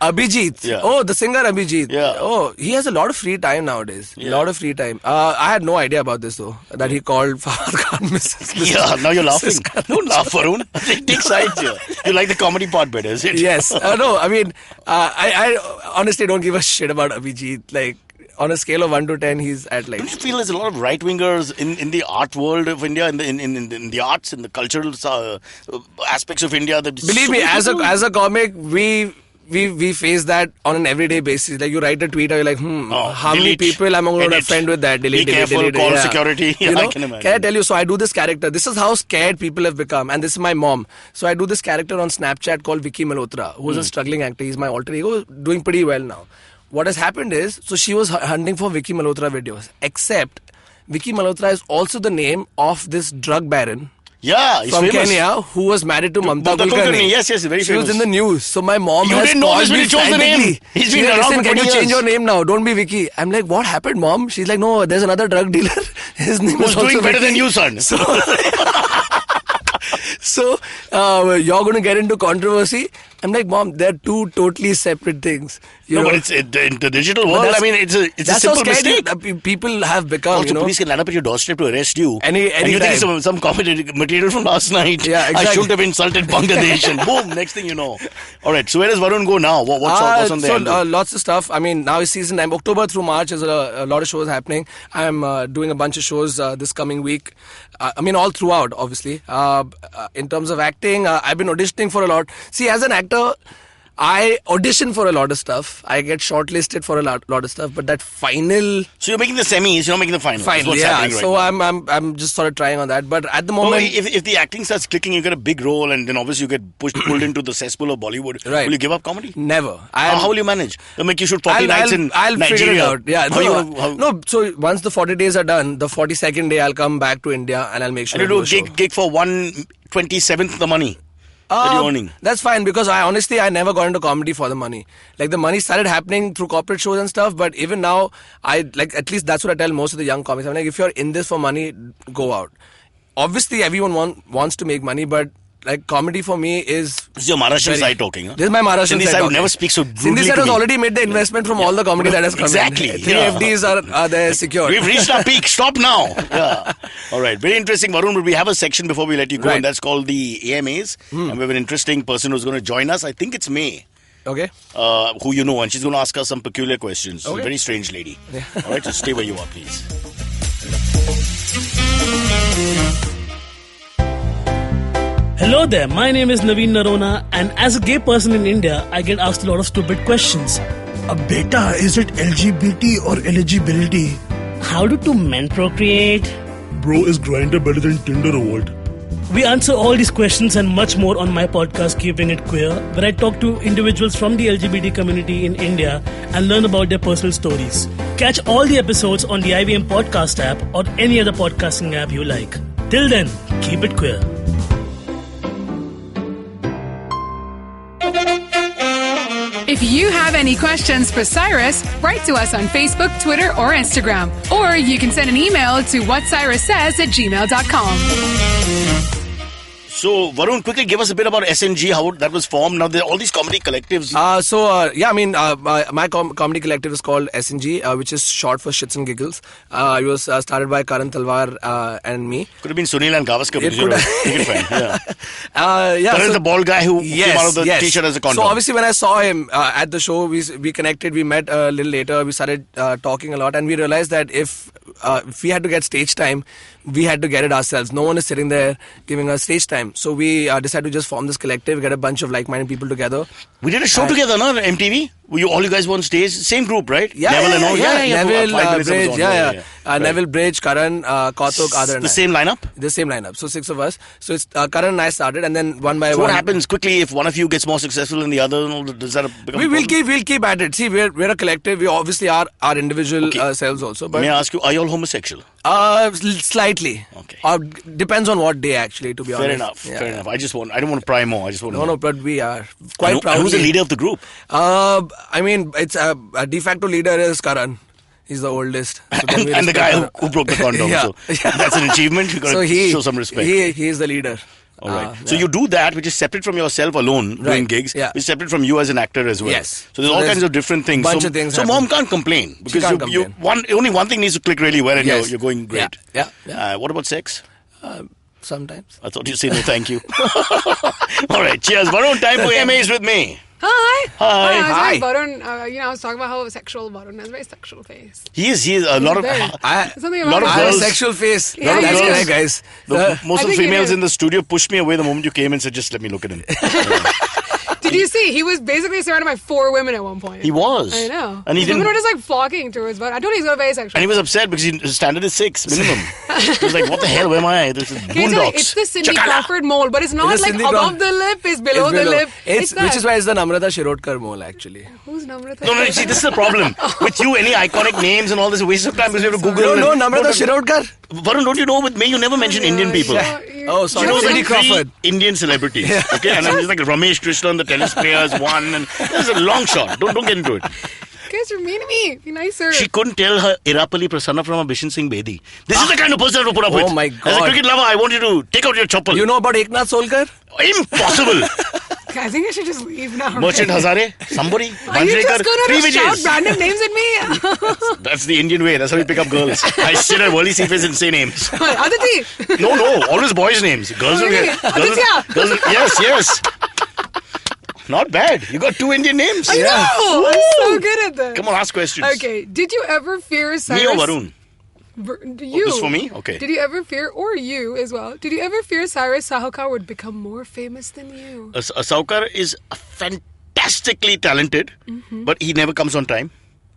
Abhijit. Yeah. Oh, the singer Abhijit. Yeah. Oh, he has a lot of free time nowadays. Yeah. A lot of free time. I had no idea about this though, that he called Fawad Khan Mrs. Yeah, now you're laughing. Don't laugh, Varun. Take sides here. You like the comedy part better, is it? Yes. No, I mean, I honestly don't give a shit about Abhijit. Like, on a scale of 1 to 10, he's at like... Don't you feel there's a lot of right-wingers in the art world of India, in the arts, in the cultural aspects of India? That Believe me, as a comic, we face that on an everyday basis. Like, you write a tweet, or you're like, how many people am I going to offend with that? Delete, Be careful, delete, call security. Yeah, I can imagine. Can I tell you, so I do this character. This is how scared people have become. And this is my mom. So I do this character on Snapchat called Vicky Malhotra, who's a struggling actor. He's my alter ego, doing pretty well now. What has happened is, so she was hunting for Vicky Malhotra videos. Except, Vicky Malhotra is also the name of this drug baron. Yeah, he's from famous. Kenya, who was married to Mamta Kulkarni. Yes, very famous. She was in the news. So my mom has didn't know called this when me you chose the name. He's been around for 20 Can you years. change your name now? Don't be Vicky. I'm like, what happened, Mom? She's like, no, there's another drug dealer. His name Who's is also doing better Vicky. than you, son? So you're going to get into controversy. I'm like, Mom, they're two totally separate things. But it's in the digital world. I mean, it's a simple mistake. People have become. Also, police can land up at your doorstep to arrest you. And you think some comedy material from last night. Yeah, exactly. I shouldn't have insulted Bangladesh, and boom, next thing you know. All right, so where does Varun go now? What's on the end? Lots of stuff. I mean, now is season time. October through March, there's a lot of shows happening. I'm doing a bunch of shows this coming week. I mean, all throughout, obviously. In terms of acting, I've been auditioning for a lot. See, as an actor, I audition for a lot of stuff. I get shortlisted for a lot of stuff, but that final... So you're making the semis, you're not making the finals. Final, yeah. So I'm just sort of trying on that. But at the moment... If the acting starts clicking, you get a big role and then obviously you get pulled into the cesspool of Bollywood. Right. Will you give up comedy? Never. How will you manage? They'll make you shoot 40 nights in I'll Nigeria. Figure it out. Yeah. No, so once the 40 days are done, the 42nd day I'll come back to India and I'll make sure... And you do a gig for 1/27th the money. That you're earning. That's fine because I never got into comedy for the money. Like the money started happening through corporate shows and stuff, but even now, at least that's what I tell most of the young comics. I'm like, if you're in this for money, go out. Obviously, everyone wants to make money, but like comedy for me is... This is your Maharashtrian side talking, huh? This is my Maharashtrian Sindhi side would talking. never speak so brutally Sindhi side has already made the investment from all the comedy that has come exactly. in. 3 FDs are there secured. We've reached our peak. Stop now. Yeah. All right. Very interesting, Varun. But we have a section before we let you go, and that's called the AMAs. And we have an interesting person who's going to join us. I think it's May. Okay. Who you know, and she's going to ask us some peculiar questions. Okay. A very strange lady. Yeah. All right. So stay where you are, please. Hello there, my name is Naveen Narona, and as a gay person in India, I get asked a lot of stupid questions. Beta, is it LGBT or eligibility? How do two men procreate? Bro, is Grindr better than Tinder or what? We answer all these questions and much more on my podcast, Keeping It Queer, where I talk to individuals from the LGBT community in India and learn about their personal stories. Catch all the episodes on the IVM Podcast app or any other podcasting app you like. Till then, keep it queer. If you have any questions for Cyrus, write to us on Facebook, Twitter, or Instagram. Or you can send an email to whatcyrussays@gmail.com. So, Varun, quickly give us a bit about SNG, how that was formed. Now, there are all these comedy collectives. My comedy collective is called SNG, which is short for Shits and Giggles. It was started by Karan Talwar and me. Could have been Sunil and Gavaskar, because you're a cricket fan. Yeah. Karan's the bald guy who came out of the t-shirt as a condom. So, obviously, when I saw him at the show, we connected, we met a little later, we started talking a lot, and we realized that if we had to get stage time, we had to get it ourselves. No one is sitting there giving us stage time. So we decided to just form this collective, get a bunch of like-minded people together. We did a show together, no? MTV? All you guys were on stage? Same group, right? Yeah, Neville and all? Neville, Bridge, Neville, Bridge, Karan, Kautuk, Adar and the same lineup? The same lineup. So 6 of us. So it's Karan and I started, and then one by one. one. What happens quickly if one of you gets more successful than the other? Does that become we'll keep at it. See, we're a collective. We obviously are our individual selves also. But may I ask you, are you all homosexual? Slightly. Okay. Depends on what day, actually, to be honest. Fair enough. I don't want to pry more. I just want to know. No, but we are quite proud. Who's the leader of the group? It's a de facto leader is Karan. He's the oldest. So and the guy who broke the condom. So that's an achievement. You've got to show some respect. He is the leader. All right. So you do that, which is separate from yourself alone doing gigs. Yeah. Which is separate from you as an actor as well. Yes. So there's all kinds of different things. Bunch of things. So mom can't complain because only one thing needs to click really well, and you're going great. Yeah. What about sex? Sometimes. I thought you'd say no, thank you. All right. Cheers, Varun. Time for AMAs with me. Hi. Varun, I was talking about how sexual Varun has a very sexual face. He is a lot of girls. Sexual face. Yeah, that's correct, guys. Most of the females in the studio pushed me away the moment you came and said, just let me look at him. Did you see? He was basically surrounded by 4 women at one point. He was. I know. And women were just like flocking towards Varun. I told you he's got a very sexual. And he was upset because his standard is 6 minimum. He was like, what the hell, where am I? This is boondocks. It's the Cindy Crawford mole, but it's not like above the lip, it's below the lip. Which is why it's the Namrata Shirodkar mole, actually. Who's Namrata? No, see, this is the problem. With you, any iconic names and all this, a waste of time because you have to Google. No, Namrata Shirodkar. Varun, don't you know, with me, you never mention Indian people. Oh, sorry. You know, Cindy Crawford. Indian celebrities. Okay, and I'm just like Ramesh Krishnan, the tennis players, one, and this is a long shot. Don't get into it. Guys, you're mean to me. Be nicer. She couldn't tell her Irapali Prasanna from a Bishan Singh Bedi. This is the kind of person I have to put up with. Oh my God. As a cricket lover, I want you to take out your choppal. You know about Eknath Solkar? Impossible. I think I should just leave now. Merchant Hazare, somebody, Are you just going to shout random names at me? That's the Indian way. That's how we pick up girls. I sit at Worli Seaface and say names. Aditi. No, always boys' names. Girls don't get. Aditya. Yes. Not bad. You got 2 Indian names. I know. I'm so good at this. Come on, ask questions. Okay. Did you ever fear Cyrus? Me or Varun? You. This for me? Okay. Did you ever fear, or you as well, did you ever fear Cyrus Sahukar would become more famous than you? Sahukar is fantastically talented, but he never comes on time.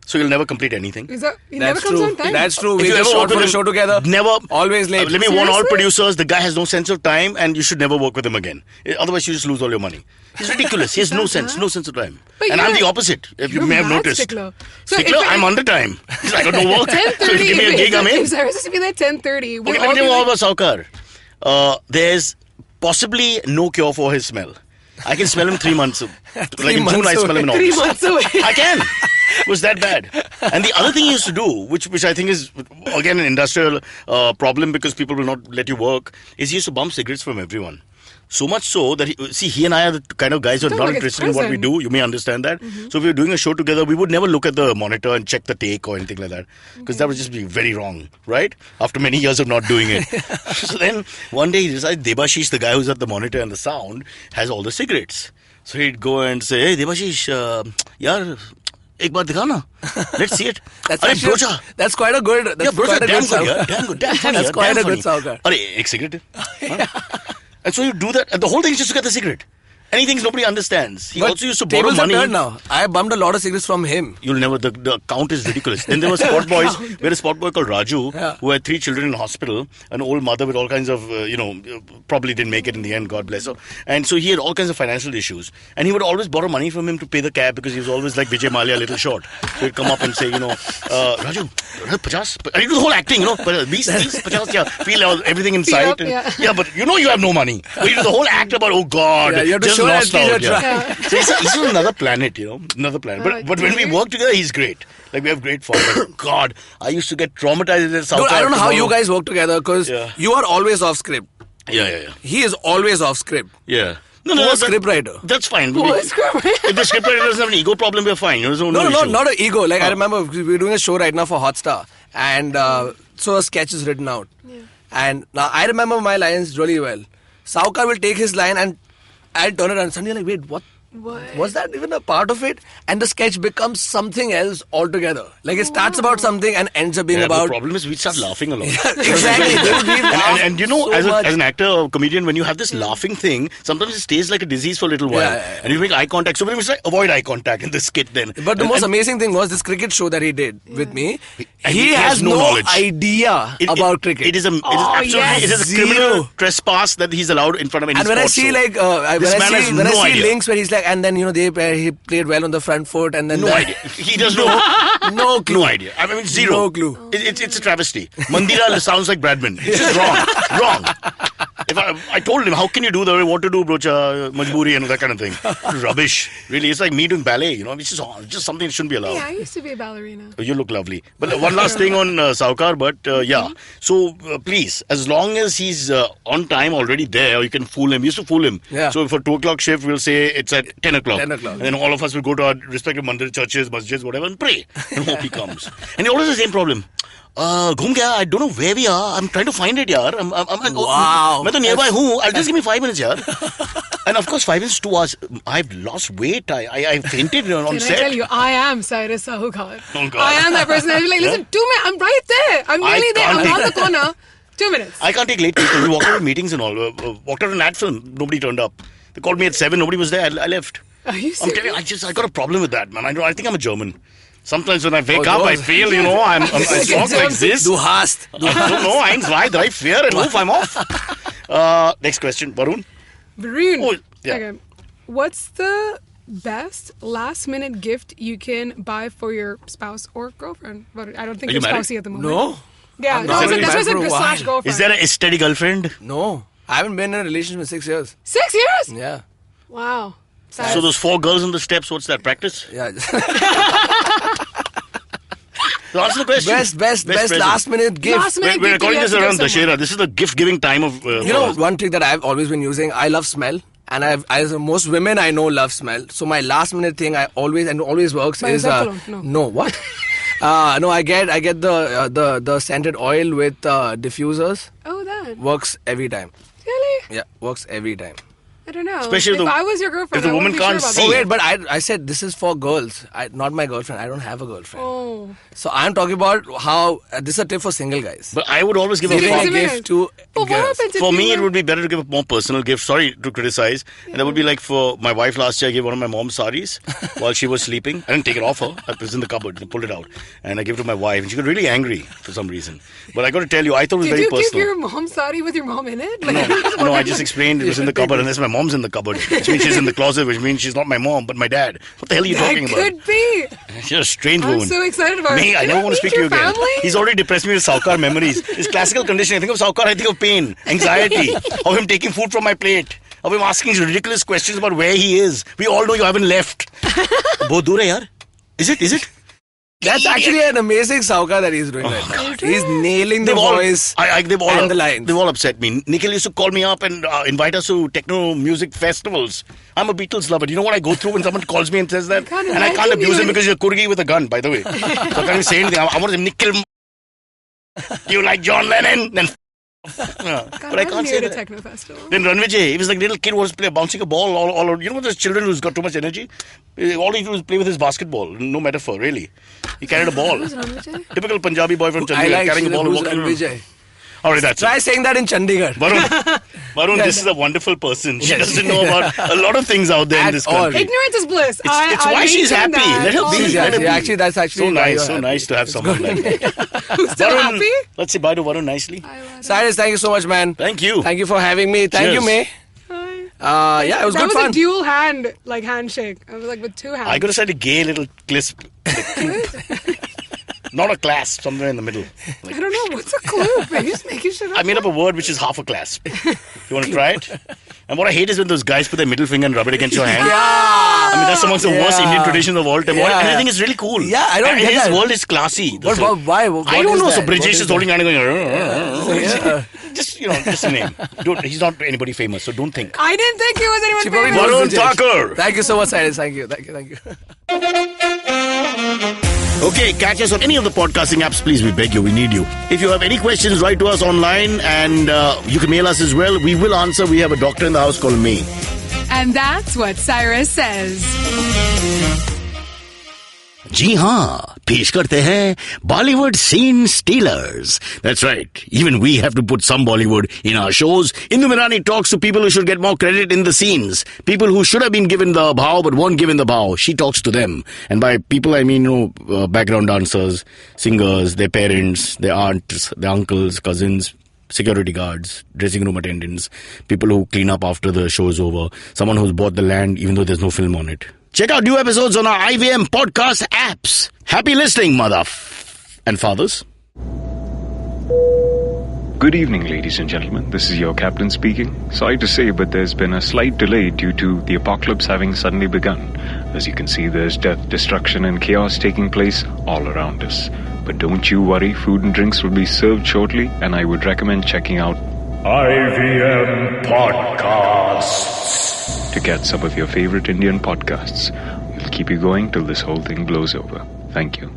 So he'll never complete anything. Is that he never comes on time? That's true. We just shot for a show together. Never. Always late. Let me warn all producers, the guy has no sense of time and you should never work with him again. Otherwise you just lose all your money. He's ridiculous. He has no sense of time. And I'm the opposite, if you may have noticed. Stickler. Stickler, I'm under time. He's like, I got no work. 10:30. So if you give me a gig, I'm in. If Cyrus has to be there 10:30. Okay, let me tell you all about Sahukar. There's possibly no cure for his smell. I can smell him 3 months. Like in June, I smell him in August. 3 months away. I can. It was that bad. And the other thing he used to do, which I think is, again, an industrial problem because people will not let you work, is he used to bump cigarettes from everyone. So much so that, he and I are the kind of guys who are not interested in what we do. You may understand that. So if we were doing a show together, we would never look at the monitor and check the take or anything like that. Because that would just be very wrong, right? After many years of not doing it. So then, one day he decided Debashish, the guy who's at the monitor and the sound, has all the cigarettes. So he'd go and say, hey, Debashish, yaar, ek baar dikhana. Let's see it. That's quite a good. That's quite a good. That's quite a good Sahukar. Arey, ek cigarette. And so you do that, and the whole thing is just to get the cigarette. And he thinks nobody understands. He But also used to borrow tables have money. turned now. I bumped a lot of cigarettes from him. You'll never, the count is ridiculous. Then there were spot boys. We had a spot boy called Raju, who had 3 children in hospital, an old mother with all kinds of, probably didn't make it in the end, God bless her. And so he had all kinds of financial issues. And he would always borrow money from him to pay the cab because he was always like Vijay Mallya, a little short. So he'd come up and say, Raju, 50, and he do the whole acting, 20, 50, yeah, feel everything inside. Yeah. But you have no money. But he do the whole act about, oh God, Yeah, you have to just show lost that out. you're Yeah. So he's on another planet, another planet. But when we work together, he's great. Like, we have great fun. But God, I used to get traumatized in South Dude, I don't know how tomorrow. you guys work together because you are always off script. Yeah. He is always off script. Yeah. Poor script writer. That's fine. Poor script writer. If the script writer doesn't have an ego problem, we're fine. There's no issue. Not an ego. Like, I remember we're doing a show right now for Hotstar. And so a sketch is written out. Yeah. And now I remember my lines really well. Saukar will take his line and I'll turn it around. Suddenly, like, wait, what? Was that even a part of it? And the sketch becomes something else altogether. Like, it starts about something and ends up being about... The problem is we start laughing a lot. Exactly. and as an actor or comedian, when you have this laughing thing, sometimes it stays like a disease for a little while. Yeah. And you make eye contact. So many people say, avoid eye contact in the skit then. But the most amazing thing was this cricket show that he did with me. He has no knowledge. Idea about cricket. It is a criminal trespass that he's allowed in front of any And when I sport see show. when I see links where he's like, and then he played well on the front foot, and then no idea. He does know. No clue. No idea. I mean, zero. No clue. It's a travesty. Mandira sounds like Bradman. It's just wrong. If I told him, how can you do what to do, brocha, majboori and that kind of thing. Rubbish. Really, it's like me doing ballet. It's just something that shouldn't be allowed. Yeah, I used to be a ballerina. You look lovely. But one last thing on Saukar, yeah. So please, as long as he's on time already there, you can fool him. We used to fool him. Yeah. So for 2 o'clock shift, we'll say it's at 10 o'clock. 10 o'clock. And then all of us will go to our respective mandir, churches, masjids, whatever, and pray. And hope he comes. And he always has the same problem. Ghum gaya, I don't know where we are. I'm trying to find it, yaar. Wow. I'm nearby. I'll just give me 5 minutes, yaar. And of course, 5 minutes, 2 hours. I've lost weight. I fainted on set. Can I tell you, I am Cyrus Sahukar. Oh, God. I am that person. I'll be like, listen, 2 minutes. I'm right there. I'm nearly there. I'm on the corner. 2 minutes. I can't take late people. We walked out of meetings and all. Walked out of an ad film. Nobody turned up. They called me at 7. Nobody was there. I left. Are you serious? I'm telling you, I got a problem with that, man. I think I'm a German. Sometimes when I wake up, I feel, I talk like this. Du hast. I don't know. I'm right, right, fear, and oof, I'm off. Next question, Varun. Varun. Oh, yeah. Okay. What's the best last-minute gift you can buy for your spouse or girlfriend? But I don't think Are you're you married? spousey at the moment. No. Yeah, I'm not that's what I married said. for a Slash while. girlfriend. Is there a steady girlfriend? No. I haven't been in a relationship in 6 years. 6 years? Yeah. Wow. So those 4 girls on the steps, what's that, practice? Yeah. So answer the question. Best last minute gift. Last-minute We're gift you recording have this to around give someone. Dashera. This is the gift-giving time of... One trick that I've always been using, I love smell. And most women I know love smell. So my last minute thing I always works By is... yourself alone? No. No, what? No, I get the scented oil with diffusers. Oh, that. Works every time. Really? Yeah, works every time. I don't know. Especially if I was your girlfriend, if the I woman wouldn't can't be sure about see. Oh that. wait, but I said this is for girls. Not my girlfriend. I don't have a girlfriend. Oh. So I'm talking about how this is a tip for single guys. But I would always give Giving a a gift to But what girls. happens if For you me, it were- would be better to give a more personal gift. Sorry to criticize. And that would be like for my wife last year, I gave one of my mom's saris while she was sleeping. I didn't take it off her. It was in the cupboard. I pulled it out. And I gave it to my wife. And she got really angry for some reason. But I got to tell you, I thought it was Did very you personal. give your mom sari with your mom in it? Like, No, I just explained it was in the cupboard. Unless my mom's in the cupboard. Which means she's in the closet, which means she's not my mom, but my dad. What the hell are you talking That about? could be. She's a strange I'm woman. so excited about Me, it. I Can never I want to meet speak to you your again. family? He's already depressed me with Saukar memories. His classical condition. I think of Saukar, I think of pain, anxiety, of him taking food from my plate, of him asking ridiculous questions about where he is. We all know you haven't left. Bahut dur hai, yaar. Is it? That's actually an amazing Saukar that he's doing right now. He's nailing the voice and the lines. They've all upset me. Nikhil used to call me up and invite us to techno music festivals. I'm a Beatles lover. You know what I go through when someone calls me and says that? And I can't abuse him because he's a Kurgi with a gun, by the way. So I can't even say anything. I want to say, Nikhil, you like John Lennon? Then but I can't say at a that. techno festival. Then Ranvijay, he was like a little kid who was bouncing a ball all over. You know those children who's got too much energy? All he do is play with his basketball. No metaphor, really. He carried a ball. Who's Ranvijay? Typical Punjabi boy from I Chandigarh like carrying a ball and who's walking around. Ranvijay. All right, that's Try saying that in Chandigarh. Varun, this is a wonderful person. She doesn't know about a lot of things out there in this country. Ignorance is bliss. It's why she's happy. Let her be. Let her be. Actually, that's actually so nice to have someone like that. Who's still Varun, happy? let's say bye to Varun nicely. Cyrus, thank you so much, man. Thank you. Thank you for having me. Thank you, May. Yeah, it was good fun. That was a dual hand handshake. I was like with two hands. I could have said a gay little clisp. Not a clasp, somewhere in the middle. I don't know. What's a cloop? Are you just making shit up? I made up a word which is half a clasp. You want to try it? And what I hate is when those guys put their middle finger and rub it against your hand. I mean, that's amongst the worst Indian traditions of all time. And I think it's really cool. Yeah, I don't get that. His world is classy. Why? I don't know. So Brijesh is holding hand and going... Just a name. He's not anybody famous, so don't think. I didn't think he was anyone famous. Varun Thakur. Thank you so much, Cyrus. Thank you. Okay, catch us on any of the podcasting apps, please. We beg you, we need you. If you have any questions, write to us online and you can mail us as well. We will answer. We have a doctor in the house called May. And that's what Cyrus says. जी हाँ, पेश करते हैं Bollywood Scene Stealers. That's right. Even we have to put some Bollywood in our shows. Indu Mirani talks to people who should get more credit in the scenes. People who should have been given the bhav but weren't given the bhav. She talks to them. And by people, I mean, background dancers, singers, their parents, their aunts, their uncles, cousins, security guards, dressing room attendants, people who clean up after the show's over, someone who's bought the land even though there's no film on it. Check out new episodes on our IVM podcast apps. Happy listening, mother and fathers. Good evening, ladies and gentlemen. This is your captain speaking. Sorry to say, but there's been a slight delay due to the apocalypse having suddenly begun. As you can see, there's death, destruction, and chaos taking place all around us. But don't you worry, food and drinks will be served shortly, and I would recommend checking out IVM Podcasts to get some of your favorite Indian podcasts. We'll keep you going till this whole thing blows over. Thank you.